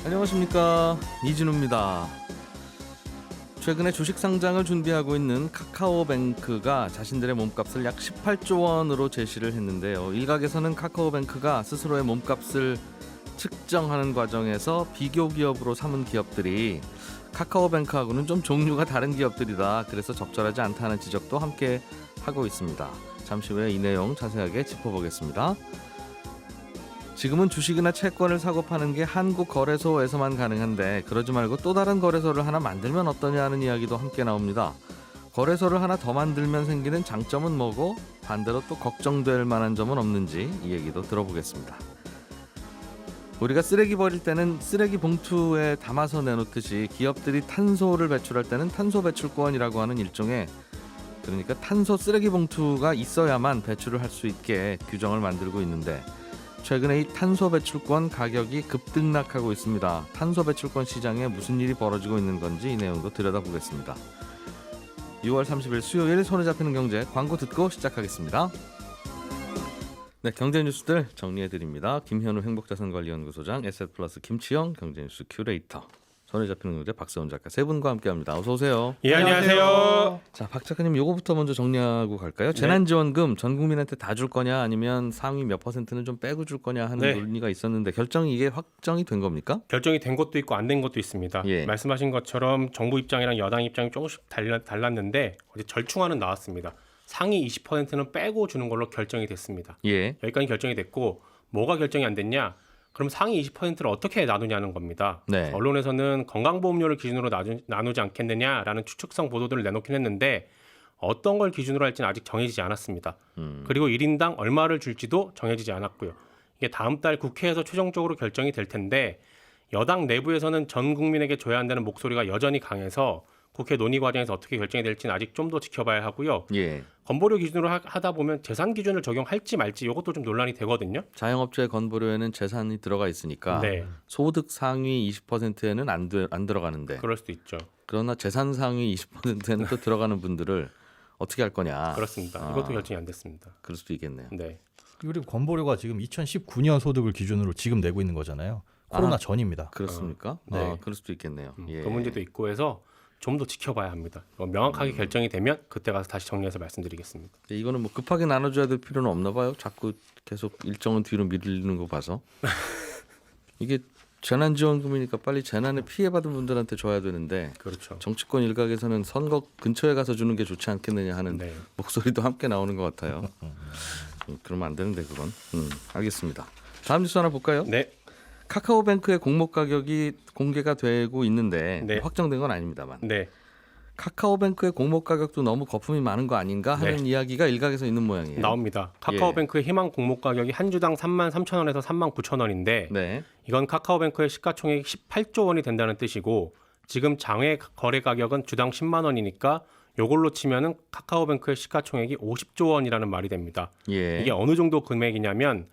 안녕하십니까, 이진우입니다. 최근에 주식 상장을 준비하고 있는 카카오뱅크가 자신들의 몸값을 약 18조 원으로 제시를 했는데요. 일각에서는 카카오뱅크가 스스로의 몸값을 측정하는 과정에서 비교 기업으로 삼은 기업들이 카카오뱅크하고는 좀 종류가 다른 기업들이다, 그래서 적절하지 않다는 지적도 함께 하고 있습니다. 잠시 후에 이 내용 자세하게 짚어보겠습니다. 지금은 주식이나 채권을 사고 파는 게 한국거래소에서만 가능한데, 그러지 말고 또 다른 거래소를 하나 만들면 어떠냐 하는 이야기도 함께 나옵니다. 거래소를 하나 더 만들면 생기는 장점은 뭐고, 반대로 또 걱정될 만한 점은 없는지 이 얘기도 들어보겠습니다. 우리가 쓰레기 버릴 때는 쓰레기 봉투에 담아서 내놓듯이 기업들이 탄소를 배출할 때는 탄소 배출권이라고 하는 일종의, 그러니까 탄소 쓰레기 봉투가 있어야만 배출을 할 수 있게 규정을 만들고 있는데, 최근에 이 탄소 배출권 가격이 급등락하고 있습니다. 탄소 배출권 시장에 무슨 일이 벌어지고 있는 건지 이 내용도 들여다보겠습니다. 6월 30일 수요일 손에 잡히는 경제, 광고 듣고 시작하겠습니다. 네, 경제 뉴스들 정리해드립니다. 김현우 행복자산관리연구소장, 에셋플러스 김치영 경제뉴스 큐레이터, 손에 잡히는 경제 박세훈 작가, 세 분과 함께합니다. 어서 오세요. 예, 안녕하세요. 자, 박 작가님, 요거부터 먼저 정리하고 갈까요? 재난지원금 전 국민한테 다 줄 거냐, 아니면 상위 몇 %는 좀 빼고 줄 거냐 하는 논의가 있었는데, 결정이 이게 확정이 된 겁니까? 결정이 된 것도 있고 안 된 것도 있습니다. 말씀하신 것처럼 정부 입장이랑 여당 입장이 조금씩 달랐는데, 어제 절충안은 나왔습니다. 상위 20%는 빼고 주는 걸로 결정이 됐습니다. 여기까지 결정이 됐고, 뭐가 결정이 안 됐냐? 그럼 상위 20%를 어떻게 나누냐는 겁니다. 언론에서는 건강보험료를 기준으로 나누지 않겠느냐라는 추측성 보도들을 내놓긴 했는데, 어떤 걸 기준으로 할지는 아직 정해지지 않았습니다. 그리고 1인당 얼마를 줄지도 정해지지 않았고요. 이게 다음 달 국회에서 최종적으로 결정이 될 텐데, 여당 내부에서는 전 국민에게 줘야 한다는 목소리가 여전히 강해서 국회 논의 과정에서 어떻게 결정이 될지는 아직 좀 더 지켜봐야 하고요. 건보료 기준으로 하다 보면 재산 기준을 적용할지 말지 이것도 좀 논란이 되거든요. 자영업자의 건보료에는 재산이 들어가 있으니까 소득 상위 20%에는 안 들어가는데, 그럴 수도 있죠. 그러나 재산 상위 20%에는 또 들어가는 분들을 어떻게 할 거냐. 그렇습니다. 이것도 결정이 안 됐습니다. 그럴 수도 있겠네요. 그리고 건보료가 지금 2019년 소득을 기준으로 지금 내고 있는 거잖아요. 코로나 전입니다. 그렇습니까? 그럴 수도 있겠네요. 그 문제도 있고 해서 좀 더 지켜봐야 합니다. 명확하게 결정이 되면 그때 가서 다시 정리해서 말씀드리겠습니다. 이거는 뭐 급하게 나눠줘야 될 필요는 없나 봐요. 자꾸 계속 일정은 뒤로 미루는 거 봐서. 이게 재난지원금이니까 빨리 재난에 피해받은 분들한테 줘야 되는데, 그렇죠. 정치권 일각에서는 선거 근처에 가서 주는 게 좋지 않겠느냐 하는 목소리도 함께 나오는 것 같아요. 그러면 안 되는데 그건. 알겠습니다. 다음 뉴스 하나 볼까요? 카카오뱅크의 공모 가격이 공개가 되고 있는데 확정된 건 아닙니다만, 카카오뱅크의 공모 가격도 너무 거품이 많은 거 아닌가 하는 이야기가 일각에서 있는 모양이에요. 나옵니다. 카카오뱅크의 희망 공모 가격이 한 주당 33,000원에서 39,000원인데 이건 카카오뱅크의 시가총액이 18조 원이 된다는 뜻이고, 지금 장외 거래 가격은 주당 10만 원이니까 요걸로 치면은 카카오뱅크의 시가총액이 50조 원이라는 말이 됩니다. 이게 어느 정도 금액이냐면,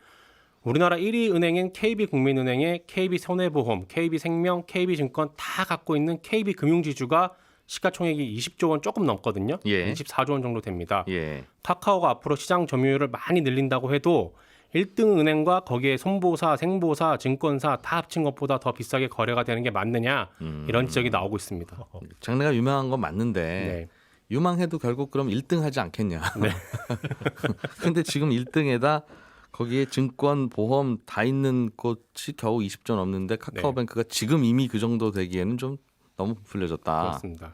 우리나라 1위 은행인 KB국민은행의 KB손해보험, KB생명, KB증권 다 갖고 있는 KB금융지주가 시가총액이 20조 원 조금 넘거든요. 24조 원 정도 됩니다. 카카오가 앞으로 시장 점유율을 많이 늘린다고 해도 1등 은행과 거기에 손보사, 생보사, 증권사 다 합친 것보다 더 비싸게 거래가 되는 게 맞느냐, 이런 지적이 나오고 있습니다. 장래가 유명한 건 맞는데 유망해도 결국 그럼 1등 하지 않겠냐. 근데 지금 1등에다 거기에 증권, 보험 다 있는 곳이 겨우 20조 넘는데, 카카오뱅크가 지금 이미 그 정도 되기에는 좀 너무 부풀려졌다. 그렇습니다.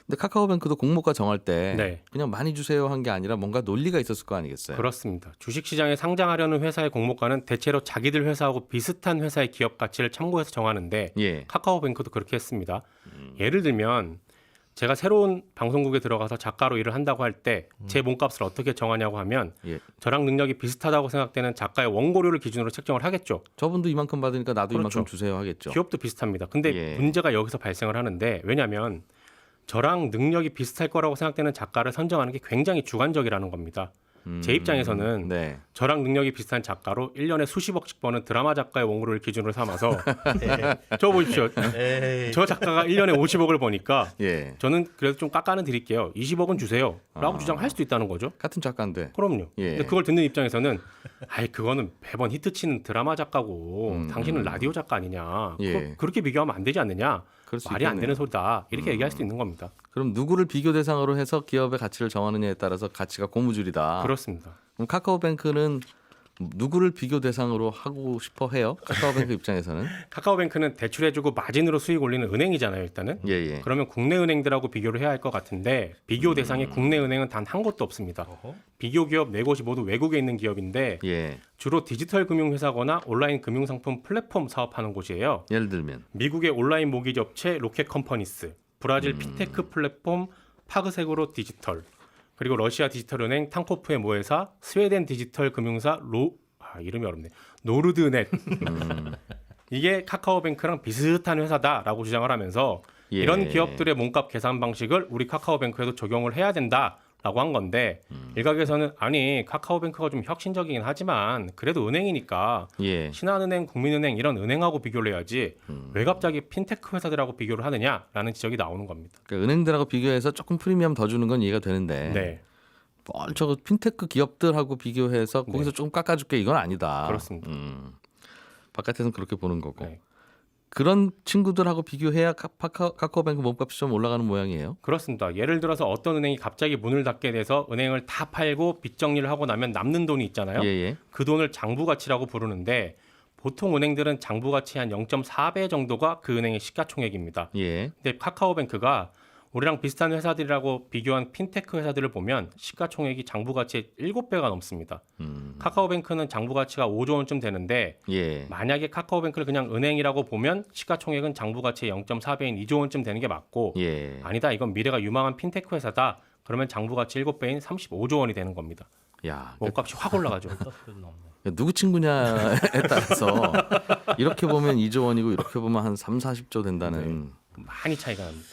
근데 카카오뱅크도 공모가 정할 때 그냥 많이 주세요 한 게 아니라 뭔가 논리가 있었을 거 아니겠어요? 그렇습니다. 주식시장에 상장하려는 회사의 공모가는 대체로 자기들 회사하고 비슷한 회사의 기업 가치를 참고해서 정하는데, 카카오뱅크도 그렇게 했습니다. 예를 들면 제가 새로운 방송국에 들어가서 작가로 일을 한다고 할 때 제 몸값을 어떻게 정하냐고 하면, 저랑 능력이 비슷하다고 생각되는 작가의 원고료를 기준으로 책정을 하겠죠. 저분도 이만큼 받으니까 나도 이만큼 주세요 하겠죠. 기업도 비슷합니다. 근데 문제가 여기서 발생을 하는데, 왜냐하면 저랑 능력이 비슷할 거라고 생각되는 작가를 선정하는 게 굉장히 주관적이라는 겁니다. 제 입장에서는 네. 저랑 능력이 비슷한 작가로 1년에 수십억씩 버는 드라마 작가의 원고를 기준으로 삼아서 저 보십시오. 저 작가가 1년에 50억을 버니까 예. 저는 그래도 좀 깎아는 드릴게요. 20억은 주세요. 라고 주장할 수도 있다는 거죠. 같은 작가인데. 그럼요. 예. 근데 그걸 듣는 입장에서는 아이 그거는 매번 히트치는 드라마 작가고 당신은 라디오 작가 아니냐. 예. 그렇게 비교하면 안 되지 않느냐. 그럴 수 말이 안 있겠네요. 되는 소리다. 이렇게 얘기할 수도 있는 겁니다. 그럼 누구를 비교 대상으로 해서 기업의 가치를 정하느냐에 따라서 가치가 고무줄이다. 그렇습니다. 그럼 카카오뱅크는 누구를 비교 대상으로 하고 싶어 해요? 카카오뱅크 입장에서는? 카카오뱅크는 대출해주고 마진으로 수익 올리는 은행이잖아요. 일단은. 예. 그러면 국내 은행들하고 비교를 해야 할 것 같은데 비교 대상에 국내 은행은 단 한 곳도 없습니다. 비교 기업 4곳이 모두 외국에 있는 기업인데 예. 주로 디지털 금융회사거나 온라인 금융상품 플랫폼 사업하는 곳이에요. 예를 들면 미국의 온라인 모기지 업체 로켓 컴퍼니스, 브라질 피테크 플랫폼 파그세그로 디지털, 그리고 러시아 디지털 은행 탕코프의 모회사, 스웨덴 디지털 금융사 이름이 어렵네. 노르드넷. 이게 카카오뱅크랑 비슷한 회사다라고 주장을 하면서 예. 이런 기업들의 몸값 계산 방식을 우리 카카오뱅크에도 적용을 해야 된다라고 한 건데 일각에서는 아니 카카오뱅크가 좀 혁신적이긴 하지만 그래도 은행이니까 예. 신한은행, 국민은행 이런 은행하고 비교를 해야지 왜 갑자기 핀테크 회사들하고 비교를 하느냐라는 지적이 나오는 겁니다. 그러니까 은행들하고 비교해서 조금 프리미엄 더 주는 건 이해가 되는데 네, 저거 핀테크 기업들하고 비교해서 거기서 조금 깎아줄게 이건 아니다. 그렇습니다. 바깥에서는 그렇게 보는 거고. 네. 그런 친구들하고 비교해야 카카오뱅크 몸값이 좀 올라가는 모양이에요. 그렇습니다. 예를 들어서 어떤 은행이 갑자기 문을 닫게 돼서 은행을 다 팔고 빚 정리를 하고 나면 남는 돈이 있잖아요. 예. 그 돈을 장부가치라고 부르는데 보통 은행들은 장부가치 한 0.4배 정도가 그 은행의 시가총액입니다. 예. 근데 카카오뱅크가 우리랑 비슷한 회사들이라고 비교한 핀테크 회사들을 보면 시가총액이 장부가치의 7배가 넘습니다. 카카오뱅크는 장부가치가 5조 원쯤 되는데 예. 만약에 카카오뱅크를 그냥 은행이라고 보면 시가총액은 장부가치의 0.4배인 2조 원쯤 되는 게 맞고 예. 아니다 이건 미래가 유망한 핀테크 회사다 그러면 장부가치 7배인 35조 원이 되는 겁니다. 야, 몸값이 확 올라가죠. 누구 친구냐에 따라서 이렇게 보면 2조 원이고 이렇게 보면 한 3, 40조 된다는. 많이 차이가 납니다.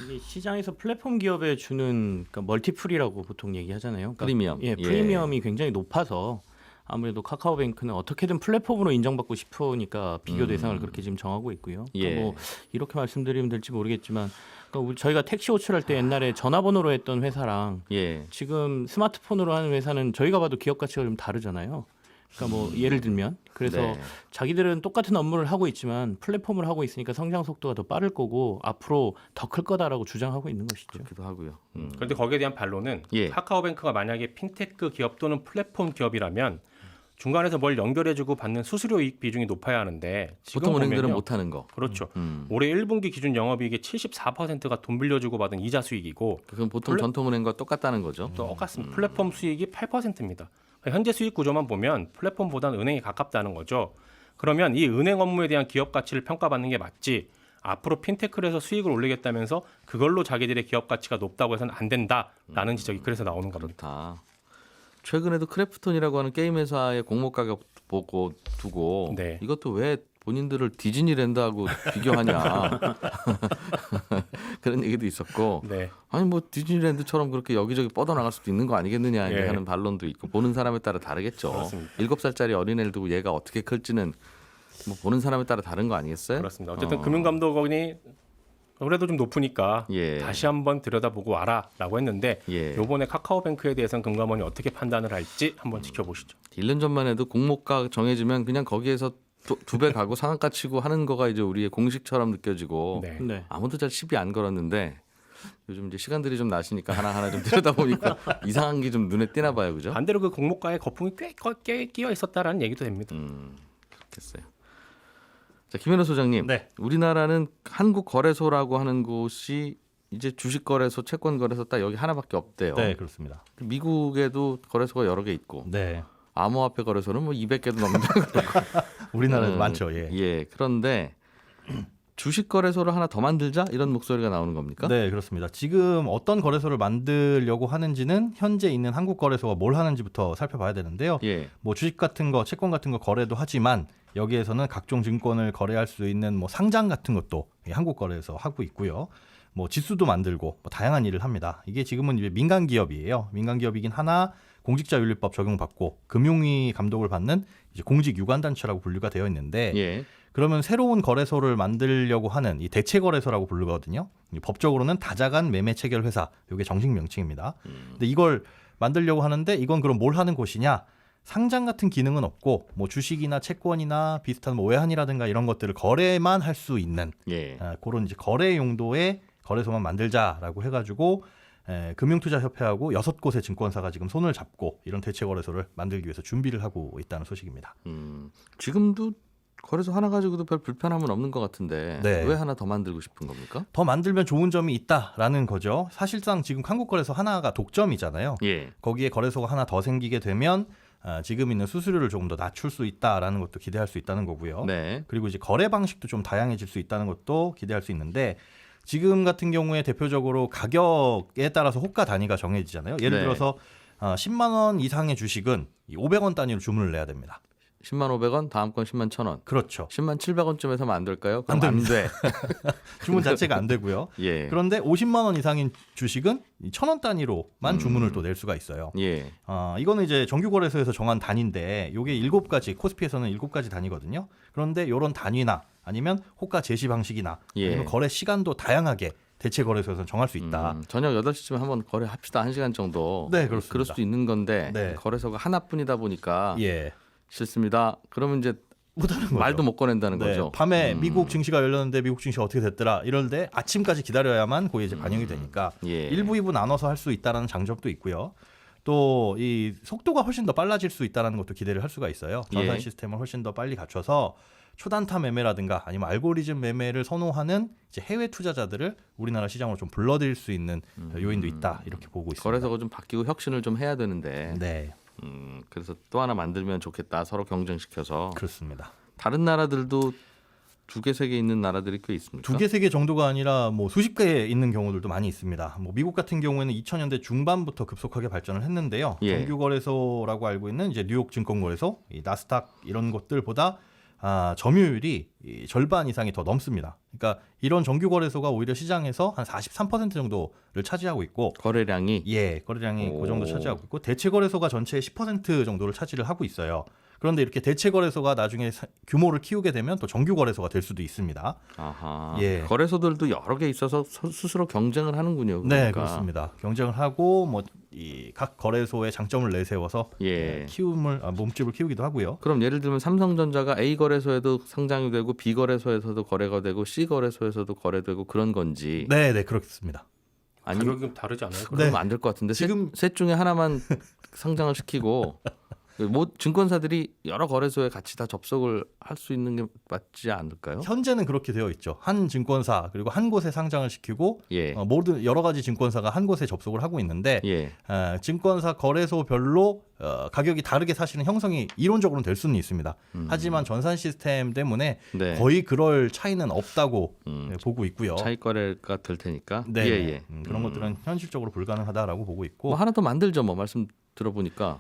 이게 시장에서 플랫폼 기업에 주는 그러니까 멀티플이라고 보통 얘기하잖아요. 그러니까 프리미엄. 예, 프리미엄이 굉장히 높아서 아무래도 카카오뱅크는 어떻게든 플랫폼으로 인정받고 싶으니까 비교 대상을 그렇게 지금 정하고 있고요. 예. 뭐 이렇게 말씀드리면 될지 모르겠지만 그러니까 저희가 택시 호출할 때 옛날에 전화번호로 했던 회사랑 예. 지금 스마트폰으로 하는 회사는 저희가 봐도 기업 가치가 좀 다르잖아요. 그러니까 뭐 예를 들면 그래서 네. 자기들은 똑같은 업무를 하고 있지만 플랫폼을 하고 있으니까 성장 속도가 더 빠를 거고 앞으로 더 클 거다라고 주장하고 있는 것이죠. 그렇기도 하고요. 그런데 거기에 대한 반론은 예. 카카오뱅크가 만약에 핀테크 기업 또는 플랫폼 기업이라면 중간에서 뭘 연결해주고 받는 수수료 이익 비중이 높아야 하는데 지금 보통 은행들은 보면요. 못하는 거. 그렇죠. 올해 1분기 기준 영업이익의 74%가 돈 빌려주고 받은 이자 수익이고 그건 보통 전통은행과 똑같다는 거죠. 똑같습니다. 플랫폼 수익이 8%입니다. 현재 수익 구조만 보면 플랫폼보다는 은행이 가깝다는 거죠. 그러면 이 은행 업무에 대한 기업 가치를 평가받는 게 맞지 앞으로 핀테크를 해서 수익을 올리겠다면서 그걸로 자기들의 기업 가치가 높다고 해서는 안 된다라는 지적이 그래서 나오는 겁니다. 그렇다. 최근에도 크래프톤이라고 하는 게임 회사의 공모 가격 보고 두고 네. 이것도 왜 본인들을 디즈니랜드하고 비교하냐 그런 얘기도 있었고 네. 아니 뭐 디즈니랜드처럼 그렇게 여기저기 뻗어나갈 수도 있는 거 아니겠느냐 예. 하는 반론도 있고 보는 사람에 따라 다르겠죠. 그렇습니다. 7살짜리 어린애를 두고 얘가 어떻게 클지는 뭐 보는 사람에 따라 다른 거 아니겠어요? 그렇습니다. 어쨌든 금융감독원이 그래도 좀 높으니까 예. 다시 한번 들여다보고 와라라고 했는데 예. 요번에 카카오뱅크에 대해서는 금감원이 어떻게 판단을 할지 한번 지켜보시죠. 1년 전만 해도 공모가 정해지면 그냥 거기에서 두 배 가고 상한가 치고 하는 거가 이제 우리의 공식처럼 느껴지고 네. 네. 아무도 잘 시비 안 걸었는데 요즘 이제 시간들이 좀 나시니까 하나하나 좀 들여다보니까 이상한 게 좀 눈에 띄나 봐요. 그죠? 반대로 그 공모가에 거품이 꽤 끼어 있었다라는 얘기도 됩니다. 그렇겠어요. 자, 김현우 소장님. 네. 우리나라는 한국거래소라고 하는 곳이 이제 주식거래소, 채권거래소 딱 여기 하나밖에 없대요. 네, 그렇습니다. 미국에도 거래소가 여러 개 있고 네. 암호화폐 거래소는 뭐 200개도 넘는다고 그러고. 우리나라에도 많죠. 예. 예. 그런데 주식 거래소를 하나 더 만들자 이런 목소리가 나오는 겁니까? 네, 그렇습니다. 지금 어떤 거래소를 만들려고 하는지는 현재 있는 한국 거래소가 뭘 하는지부터 살펴봐야 되는데요. 예. 뭐 주식 같은 거, 채권 같은 거 거래도 하지만 여기에서는 각종 증권을 거래할 수 있는 뭐 상장 같은 것도 한국 거래소 하고 있고요. 뭐 지수도 만들고 뭐 다양한 일을 합니다. 이게 지금은 이제 민간 기업이에요. 민간 기업이긴 하나 공직자윤리법 적용받고 금융위 감독을 받는 이제 공직유관단체라고 분류가 되어 있는데 예. 그러면 새로운 거래소를 만들려고 하는 이 대체거래소라고 부르거든요. 법적으로는 다자간 매매 체결 회사, 이게 정식 명칭입니다. 근데 이걸 만들려고 하는데 이건 그럼 뭘 하는 곳이냐? 상장 같은 기능은 없고 뭐 주식이나 채권이나 비슷한 뭐 외환이라든가 이런 것들을 거래만 할 수 있는 예. 그런 이제 거래 용도의 거래소만 만들자라고 해가지고 금융투자협회하고 6곳의 증권사가 지금 손을 잡고 이런 대체거래소를 만들기 위해서 준비를 하고 있다는 소식입니다. 지금도 거래소 하나 가지고도 별 불편함은 없는 것 같은데 네. 왜 하나 더 만들고 싶은 겁니까? 더 만들면 좋은 점이 있다라는 거죠. 사실상 지금 한국거래소 하나가 독점이잖아요. 예. 거기에 거래소가 하나 더 생기게 되면 지금 있는 수수료를 조금 더 낮출 수 있다라는 것도 기대할 수 있다는 거고요. 네. 그리고 이제 거래 방식도 좀 다양해질 수 있다는 것도 기대할 수 있는데 지금 같은 경우에 대표적으로 가격에 따라서 호가 단위가 정해지잖아요. 예를 네. 들어서 10만 원 이상의 주식은 500원 단위로 주문을 해야 됩니다. 10만 500원, 다음 건 10만 1,000원. 그렇죠. 10만 700원쯤에서 하면 안 될까요? 그럼 안 안 돼. 주문 자체가 안 되고요. 예. 그런데 50만 원 이상인 주식은 1,000원 단위로만 주문을 또 낼 수가 있어요. 예. 이거는 이제 정규거래소에서 정한 단위인데 이게 7가지, 코스피에서는 7가지 단위거든요. 그런데 이런 단위나 아니면 호가 제시 방식이나 예. 아니면 거래 시간도 다양하게 대체 거래소에서는 정할 수 있다. 저녁 8시쯤에 한번 거래합시다. 1시간 정도. 네, 그렇습니다. 그럴 수도 있는 건데 네. 거래소가 하나뿐이다 보니까 예. 싫습니다. 그러면 이제 못하는 거죠. 말도 못 꺼낸다는 네, 거죠. 밤에 미국 증시가 열렸는데 미국 증시가 어떻게 됐더라 이런데 아침까지 기다려야만 거기에 이제 반영이 되니까 예. 1부, 2부 나눠서 할 수 있다는 장점도 있고요. 또 이 속도가 훨씬 더 빨라질 수 있다는 것도 기대를 할 수가 있어요. 전산 예. 시스템을 훨씬 더 빨리 갖춰서 초단타 매매라든가 아니면 알고리즘 매매를 선호하는 이제 해외 투자자들을 우리나라 시장으로 좀 불러들일 수 있는 요인도 있다 이렇게 보고 있습니다. 거래소가 좀 바뀌고 혁신을 좀 해야 되는데 네, 그래서 또 하나 만들면 좋겠다. 서로 경쟁시켜서. 그렇습니다. 다른 나라들도 2개, 3개 있는 나라들이 꽤 있습니까? 2개, 3개 정도가 아니라 뭐 수십 개 있는 경우들도 많이 있습니다. 뭐 미국 같은 경우에는 2000년대 중반부터 급속하게 발전을 했는데요. 예. 정규 거래소라고 알고 있는 이제 뉴욕 증권거래소, 이 나스닥 이런 것들보다 점유율이 이 절반 이상이 더 넘습니다. 그러니까 이런 정규 거래소가 오히려 시장에서 한 43% 정도를 차지하고 있고 거래량이 거래량이 오. 그 정도 차지하고 있고 대체 거래소가 전체의 10% 정도를 차지를 하고 있어요. 그런데 이렇게 대체 거래소가 나중에 규모를 키우게 되면 또 정규 거래소가 될 수도 있습니다. 아하. 예. 거래소들도 여러 개 있어서 스스로 경쟁을 하는군요. 그러니까. 네, 그렇습니다. 경쟁을 하고 뭐 이 각 거래소의 장점을 내세워서 예. 몸집을 키우기도 하고요. 그럼 예를 들면 삼성전자가 A 거래소에도 상장이 되고 B 거래소에서도 거래가 되고 C 거래소에서도 거래되고 그런 건지 네, 그렇습니다. 아니면 가격이 다르지 않아요? 그러면 네. 안 될 것 같은데 지금- 셋 중에 하나만 상장을 시키고 뭐 증권사들이 여러 거래소에 같이 다 접속을 할 수 있는 게 맞지 않을까요? 현재는 그렇게 되어 있죠. 한 증권사 그리고 한 곳에 상장을 시키고 예. 모든 여러 가지 증권사가 한 곳에 접속을 하고 있는데 예. 증권사 거래소별로 가격이 다르게 사실은 형성이 이론적으로는 될 수는 있습니다. 하지만 전산 시스템 때문에 네. 거의 그럴 차이는 없다고 보고 있고요. 차익 거래가 될 테니까. 네, 예. 그런 것들은 현실적으로 불가능하다라고 보고 있고. 뭐 하나 더 만들죠. 뭐 말씀 들어보니까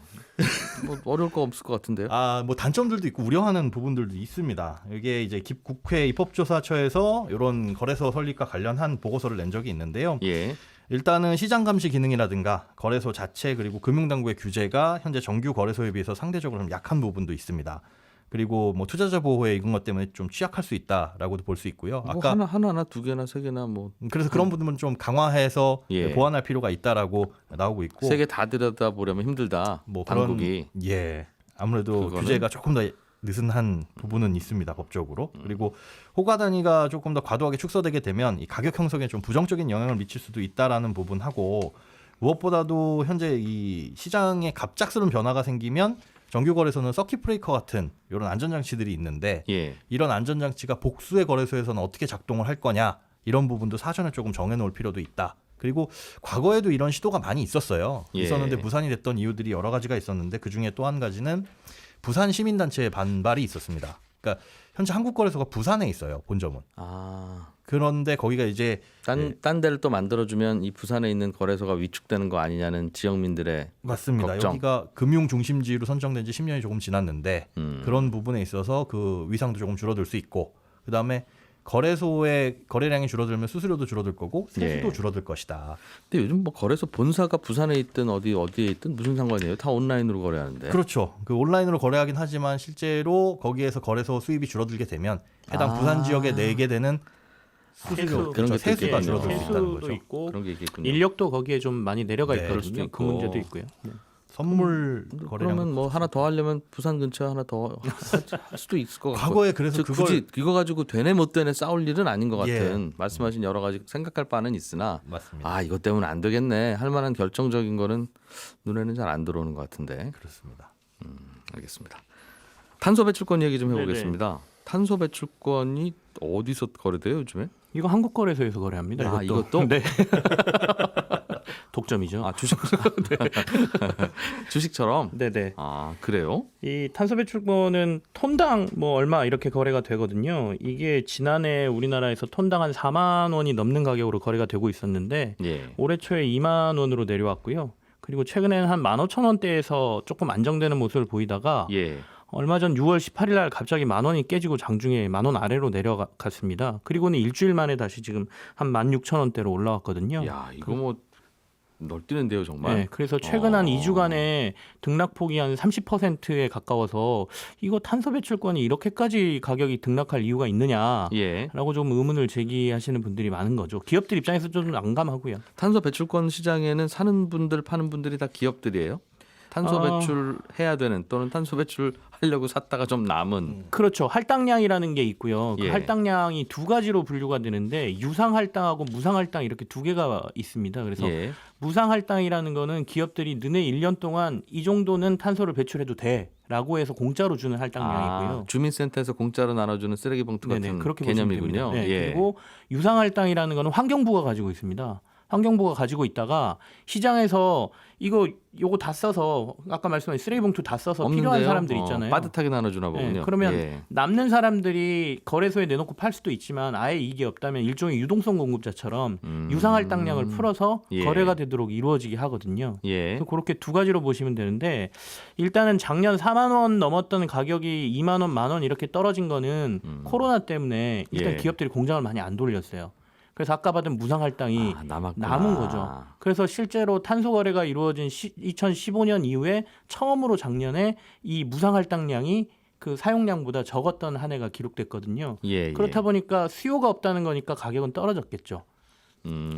뭐 어려울 거 없을 것 같은데요. 뭐 단점들도 있고 우려하는 부분들도 있습니다. 이게 이제 국회 입법조사처에서 이런 거래소 설립과 관련한 보고서를 낸 적이 있는데요. 예. 일단은 시장 감시 기능이라든가 거래소 자체 그리고 금융당국의 규제가 현재 정규 거래소에 비해서 상대적으로 좀 약한 부분도 있습니다. 그리고 뭐 투자자 보호에 이런 것 때문에 좀 취약할 수 있다라고도 볼 수 있고요. 뭐 아까 하나나 두 개나 세 개나 뭐 그래서 그런 부분은 좀 강화해서 예. 보완할 필요가 있다라고 나오고 있고. 세 개 다 들여다 보려면 힘들다. 뭐 당국이. 아무래도 그거는- 규제가 조금 더 느슨한 부분은 있습니다, 법적으로. 그리고 호가 단위가 조금 더 과도하게 축소되게 되면 이 가격 형성에 좀 부정적인 영향을 미칠 수도 있다라는 부분하고 무엇보다도 현재 이 시장에 갑작스러운 변화가 생기면 정규 거래소는 서킷 브레이커 같은 이런 안전장치들이 있는데 예. 이런 안전장치가 복수의 거래소에서는 어떻게 작동을 할 거냐 이런 부분도 사전에 조금 정해놓을 필요도 있다. 그리고 과거에도 이런 시도가 많이 있었어요. 예. 있었는데 무산이 됐던 이유들이 여러 가지가 있었는데 그중에 또 한 가지는 부산 시민단체의 반발이 있었습니다. 그러니까 현재 한국거래소가 부산에 있어요, 본점은. 그런데 거기가 이제 딴 데를 또 만들어주면 이 부산에 있는 거래소가 위축되는 거 아니냐는 지역민들의 맞습니다. 걱정. 여기가 금융 중심지로 선정된 지 10년이 조금 지났는데 그런 부분에 있어서 그 위상도 조금 줄어들 수 있고 그다음에 거래소의 거래량이 줄어들면 수수료도 줄어들 거고 세수도 예. 줄어들 것이다. 근데 요즘 뭐 거래소 본사가 부산에 있든 어디에 있든 무슨 상관이에요? 다 온라인으로 거래하는데. 그렇죠. 그 온라인으로 거래하긴 하지만 실제로 거기에서 거래소 수입이 줄어들게 되면 해당 부산 지역에 내게 되는 수수료, 그런 게 세수가 있겠네요. 줄어들 수 있다는 세수도 거죠. 있고 그런 게 있겠군요. 인력도 거기에 좀 많이 내려가 네, 그럴 수도 있거든요. 있고. 그 문제도 있고요. 네. 선물 거래량 그러면 뭐 하나 더 하려면 부산 근처에 하나 더 할 수도 있을 것 같고. 과거에 그래서 즉, 그걸 굳이 이거 가지고 되네 못 되네 싸울 일은 아닌 것 예. 같은 말씀하신 여러 가지 생각할 바는 있으나 맞습니다. 아 이것 때문에 안 되겠네 할 만한 결정적인 거는 눈에는 잘 안 들어오는 것 같은데. 그렇습니다. 알겠습니다. 탄소 배출권 얘기 좀 해보겠습니다. 탄소 배출권이 어디서 거래돼요 요즘에? 이거 한국거래소에서 거래합니다. 아, 이것도? 네. 독점이죠. 아 주식 주식처럼. 네네. 아 그래요? 이 탄소 배출권은 톤당 뭐 얼마 이렇게 거래가 되거든요. 이게 지난해 우리나라에서 톤당 한 4만 원이 넘는 가격으로 거래가 되고 있었는데 예. 올해 초에 2만 원으로 내려왔고요. 그리고 최근에는 한 15,000원대에서 조금 안정되는 모습을 보이다가 예. 얼마 전 6월 18일 날 갑자기 10,000원이 깨지고 장중에 10,000원 아래로 내려갔습니다. 그리고는 일주일 만에 다시 지금 한 16,000원대로 올라왔거든요. 야 이거 뭐 널뛰는데요 정말. 네, 그래서 최근 한 어. 2주간에 등락폭이 한 30%에 가까워서 이거 탄소 배출권이 이렇게까지 가격이 등락할 이유가 있느냐라고 예. 좀 의문을 제기하시는 분들이 많은 거죠. 기업들 입장에서 좀 난감하고요. 탄소 배출권 시장에는 사는 분들 파는 분들이 다 기업들이에요. 탄소 배출해야 되는 또는 탄소 배출하려고 샀다가 좀 남은. 그렇죠. 할당량이라는 게 있고요. 그 예. 할당량이 두 가지로 분류가 되는데 유상 할당하고 무상 할당 이렇게 두 개가 있습니다. 그래서 예. 무상 할당이라는 거는 기업들이 너네 1년 동안 이 정도는 탄소를 배출해도 돼라고 해서 공짜로 주는 할당량이고요. 아, 주민센터에서 공짜로 나눠주는 쓰레기 봉투 네네, 같은 그렇게 보시면 개념이군요. 됩니다. 네, 예. 그리고 유상 할당이라는 거는 환경부가 가지고 있습니다. 환경부가 가지고 있다가 시장에서 요거 다 써서 아까 말씀하신 쓰레기 봉투 다 써서 필요한 없는데요? 사람들 있잖아요. 빠듯하게 나눠주나 보군요. 네, 그러면 예. 남는 사람들이 거래소에 내놓고 팔 수도 있지만 아예 이익이 없다면 일종의 유동성 공급자처럼 유상 할당량을 풀어서 예. 거래가 되도록 이루어지게 하거든요. 예. 그래서 그렇게 두 가지로 보시면 되는데 일단은 작년 4만 원 넘었던 가격이 2만 원, 만 원 이렇게 떨어진 거는 코로나 때문에 일단 예. 기업들이 공장을 많이 안 돌렸어요. 그래서 아까 받은 무상 할당이 남았구나. 남은 거죠. 그래서 실제로 탄소 거래가 이루어진 2015년 이후에 처음으로 작년에 이 무상 할당량이 그 사용량보다 적었던 한 해가 기록됐거든요. 예, 그렇다 보니까 수요가 없다는 거니까 가격은 떨어졌겠죠.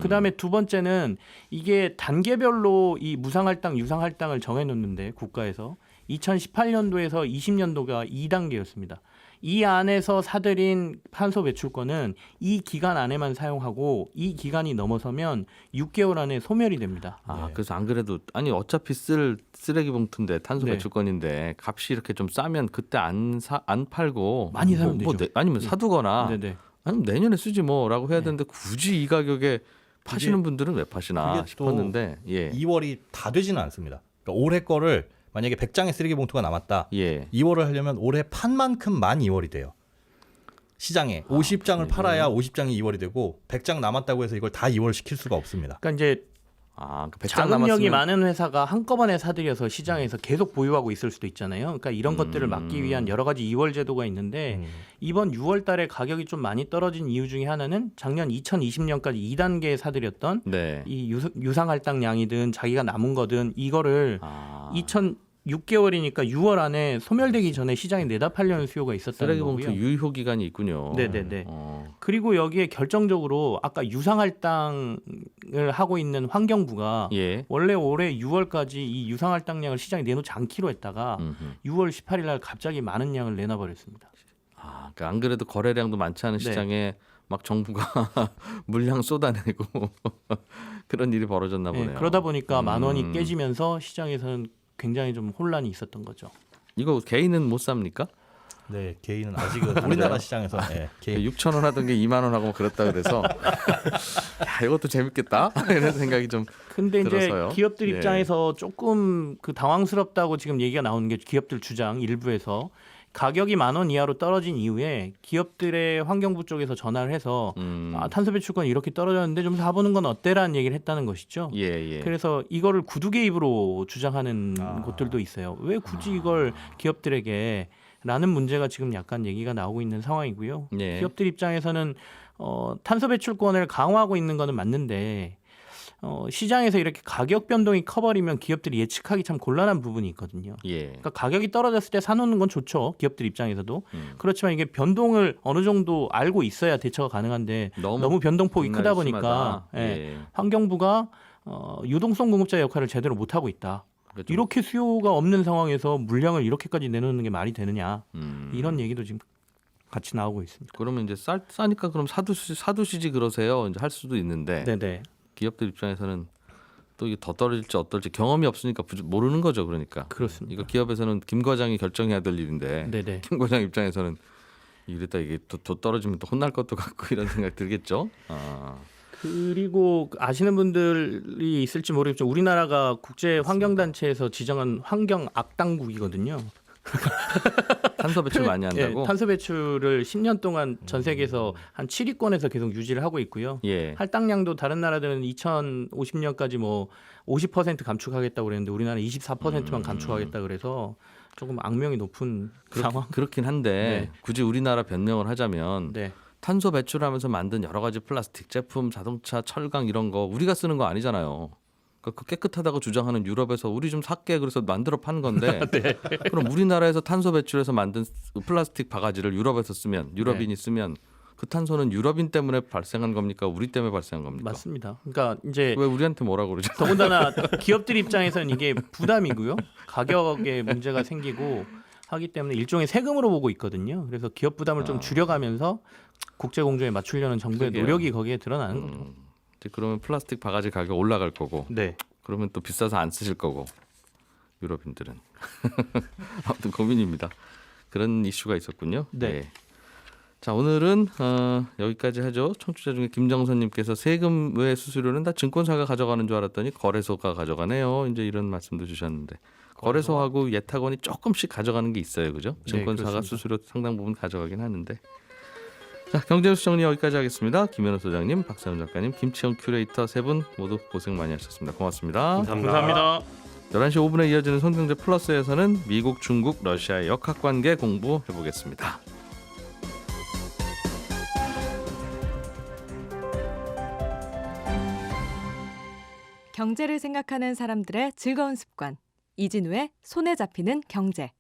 그다음에 두 번째는 이게 단계별로 이 무상 할당, 유상 할당을 정해 놓는데 국가에서 2018년도에서 20년도가 2단계였습니다. 이 안에서 사들인 탄소 배출권은 이 기간 안에만 사용하고 이 기간이 넘어서면 6개월 안에 소멸이 됩니다. 아, 그래서 안 그래도 아니 어차피 쓸 쓰레기 봉투인데 탄소 네. 배출권인데 값이 이렇게 좀 싸면 그때 안 팔고 많이 사면 되죠. 아니면 사두거나 네네. 아니면 내년에 쓰지 뭐라고 해야 되는데 굳이 이 가격에 파시는 그게- 분들은 왜 파시나 그게 또 싶었는데 예. 2월이 다 되지는 않습니다. 그러니까 올해 거를 만약에 100장의 쓰레기 봉투가 남았다. 예. 2월을 하려면 올해 판 만큼만 2월이 돼요. 시장에 50장을 팔아야 50장이 2월이 되고 100장 남았다고 해서 이걸 다 2월 시킬 수가 없습니다. 그러니까 이제 그 100장 자금력이 남았으면 많은 회사가 한꺼번에 사들여서 시장에서 계속 보유하고 있을 수도 있잖아요. 그러니까 이런 것들을 막기 위한 여러 가지 2월 제도가 있는데 이번 6월 달에 가격이 좀 많이 떨어진 이유 중에 하나는 작년 2020년까지 2단계에 사들였던 네. 이 유상 할당량이든 자기가 남은 거든 이거를 아, 6개월이니까 6월 안에 소멸되기 전에 시장에 내다 팔려는 수요가 있었다는 쓰레기 봉투 거고요. 유효 기간이 있군요. 네네네. 그리고 여기에 결정적으로 아까 유상 할당을 하고 있는 환경부가 예. 원래 올해 6월까지 이 유상 할당량을 시장에 내놓지 않기로 했다가 6월 18일 날 갑자기 많은 양을 내놔버렸습니다. 아, 그러니까 안 그래도 거래량도 많지 않은 네. 시장에 막 정부가 물량 쏟아내고 그런 일이 벌어졌나 보네요. 그러다 보니까 10,000원이 깨지면서 시장에서는 굉장히 좀 혼란이 있었던 거죠. 이거 개인은 못 삽니까? 네, 개인은 아직은 우리나라 시장에서 네, 개인 6,000원 하던 게 2만 원 하고 그랬다 그래서 야, 이것도 재밌겠다 이런 생각이 좀 근데 이제 들어서요. 기업들 예. 입장에서 조금 그 당황스럽다고 지금 얘기가 나오는 게 기업들 주장 일부에서 가격이 10,000원 이하로 떨어진 이후에 기업들의 환경부 쪽에서 전화를 해서 탄소 배출권이 이렇게 떨어졌는데 좀 사보는 건 어때라는 얘기를 했다는 것이죠. 예. 그래서 이거를 구두 개입으로 주장하는 곳들도 있어요. 왜 굳이 이걸 기업들에게 라는 문제가 지금 약간 얘기가 나오고 있는 상황이고요. 예. 기업들 입장에서는 탄소 배출권을 강화하고 있는 거는 맞는데 시장에서 이렇게 가격 변동이 커버리면 기업들이 예측하기 참 곤란한 부분이 있거든요. 예. 그러니까 가격이 떨어졌을 때 사놓는 건 좋죠. 기업들 입장에서도. 그렇지만 이게 변동을 어느 정도 알고 있어야 대처가 가능한데 너무 변동폭이 크다 보니까 예. 환경부가 유동성 공급자 역할을 제대로 못하고 있다. 그렇죠. 이렇게 수요가 없는 상황에서 물량을 이렇게까지 내놓는 게 말이 되느냐. 이런 얘기도 지금 같이 나오고 있습니다. 그러면 이제 싸니까 그럼 사두시지 그러세요. 이제 할 수도 있는데 네네. 기업들 입장에서는 또 이게 더 떨어질지 어떨지 경험이 없으니까 모르는 거죠. 그러니까. 그렇습니다. 이거 기업에서는 김 과장이 결정해야 될 일인데 네네. 김 과장 입장에서는 이랬다 이게 더 떨어지면 또 혼날 것도 같고 이런 생각 들겠죠. 그리고 아시는 분들이 있을지 모르겠지만 우리나라가 국제 환경단체에서 지정한 환경 악당국이거든요. 탄소 배출 많이 한다고. 예, 탄소 배출을 10년 동안 전 세계에서 한 7위권에서 계속 유지를 하고 있고요. 예. 할당량도 다른 나라들은 2050년까지 뭐 50% 감축하겠다고 그랬는데 우리나라는 24%만 감축하겠다 그래서 조금 악명이 높은 상황. 그렇긴 한데 네. 굳이 우리나라 변명을 하자면 네. 탄소 배출하면서 만든 여러 가지 플라스틱 제품, 자동차, 철강 이런 거 우리가 쓰는 거 아니잖아요. 그 깨끗하다고 주장하는 유럽에서 우리 좀 살게 그래서 만들어 파는 건데 네. 그럼 우리나라에서 탄소 배출해서 만든 플라스틱 바가지를 유럽에서 쓰면 유럽인이 쓰면 그 탄소는 유럽인 때문에 발생한 겁니까? 우리 때문에 발생한 겁니까? 맞습니다. 그러니까 이제 왜 우리한테 뭐라고 그러죠? 더군다나 기업들 입장에서는 이게 부담이고요. 가격에 문제가 생기고 하기 때문에 일종의 세금으로 보고 있거든요. 그래서 기업 부담을 좀 줄여가면서 국제 공조에 맞추려는 정부의 그러게요. 노력이 거기에 드러나는 거죠. 이제 그러면 플라스틱 바가지 가격 올라갈 거고 네. 그러면 또 비싸서 안 쓰실 거고 유럽인들은 아무튼 고민입니다. 그런 이슈가 있었군요. 네. 자 오늘은 여기까지 하죠. 청취자 중에 김정선님께서 세금 외 수수료는 다 증권사가 가져가는 줄 알았더니 거래소가 가져가네요. 이제 이런 말씀도 주셨는데 거래소하고 예탁원이 조금씩 가져가는 게 있어요, 그죠? 증권사가 그렇습니다. 수수료 상당 부분 가져가긴 하는데. 자 경제뉴스 정리 여기까지 하겠습니다. 김현우 소장님, 박세훈 작가님, 김치영 큐레이터 세 분 모두 고생 많이 하셨습니다. 고맙습니다. 감사합니다. 11시 5분에 이어지는 손경제 플러스에서는 미국, 중국, 러시아의 역학관계 공부해 보겠습니다. 경제를 생각하는 사람들의 즐거운 습관. 이진우의 손에 잡히는 경제.